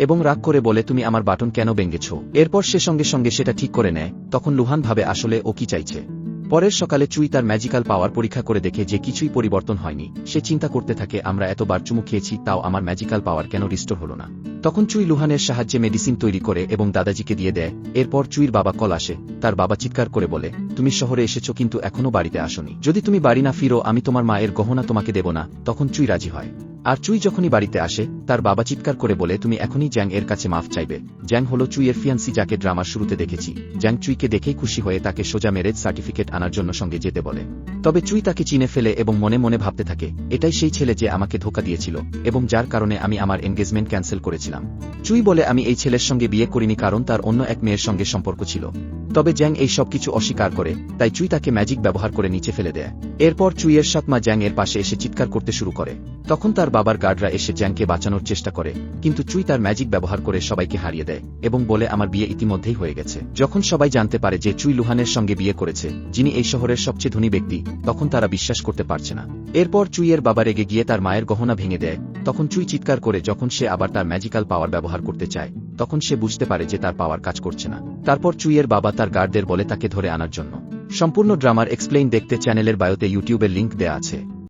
এবং রাগ করে বলে তুমি আমার বাটন কেন ভেঙেছ। এরপর সে সঙ্গে সঙ্গে সেটা ঠিক করে নেয়। তখন লুহান ভাবে আসলে ও কি চাইছে। পরের সকালে চুই তার ম্যাজিক্যাল পাওয়ার পরীক্ষা করে দেখে যে কিছুই পরিবর্তন হয়নি। সে চিন্তা করতে থাকে আমরা এতবার চুমু খেয়েছি তাও আমার ম্যাজিক্যাল পাওয়ার কেন রিস্টোর হলো না। তখন চুই লুহানের সাহায্যে মেডিসিন তৈরি করে এবং দাদাজিকে দিয়ে দেয়। এরপর চুইর বাবা কল আসে। তার বাবা চিৎকার করে বলে তুমি শহরে এসেছো কিন্তু এখনো বাড়িতে আসোনি, যদি তুমি বাড়ি না ফিরো আমি তোমার মায়ের গহনা তোমাকে দেব না। তখন চুই রাজি হয়। আর চুই যখনই বাড়িতে আসে তার বাবা চিৎকার করে বলে তুমি এখনই জ্যাং এর কাছে মাফ চাইবে। জ্যাং হলো চুইয়ের ফিয়ান্সি যাকে ড্রামার শুরুতে দেখেছি। জ্যাং চুইকে দেখেই খুশি হয়ে তাকে সোজা ম্যারেজ সার্টিফিকেট আনার জন্য সঙ্গে যেতে বলে। তবে চুই তাকে চিনে ফেলে এবং মনে মনে ভাবতে থাকে এটাই সেই ছেলে যে আমাকে ধোঁকা দিয়েছিল এবং যার কারণে আমি আমার এনগেজমেন্ট ক্যান্সেল করেছিলাম। চুই বলে আমি এই ছেলের সঙ্গে বিয়ে করিনি কারণ তার অন্য এক মেয়ের সঙ্গে সম্পর্ক ছিল। তবে জ্যাং এই সব কিছু অস্বীকার করে, তাই চুই তাকে ম্যাজিক ব্যবহার করে নিচে ফেলে দেয়। এরপর চুইয়ের সাতমা জ্যাং এর পাশে এসে চিৎকার করতে শুরু করে। তখন তার বাবার গার্ডরা এসে জ্যাংকে বাঁচানোর চেষ্টা করে, কিন্তু চুই তার ম্যাজিক ব্যবহার করে সবাইকে হারিয়ে দেয় এবং বলে আমার বিয়ে ইতিমধ্যেই হয়ে গেছে। যখন সবাই জানতে পারে যে চুই লুহানের সঙ্গে বিয়ে করেছে, যিনি এই শহরের সবচেয়ে ধনী ব্যক্তি, তখন তারা বিশ্বাস করতে পারছে না। এরপর চুইয়ের বাবা রেগে গিয়ে তার মায়ের গহনা ভেঙে দেয়। তখন চুই চিৎকার করে যখন সে আবার তার ম্যাজিক্যাল পাওয়ার ব্যবহার করতে চায়, তখন সে বুঝতে পারে যে তার পাওয়ার কাজ করছে না। তারপর চুইয়ের বাবা তার গার্ডদের বলে তাকে ধরে আনার জন্য। সম্পূর্ণ ড্রামার এক্সপ্লেইন দেখতে চ্যানেলের বায়োতে ইউটিউবের লিংক দেয়া আছে।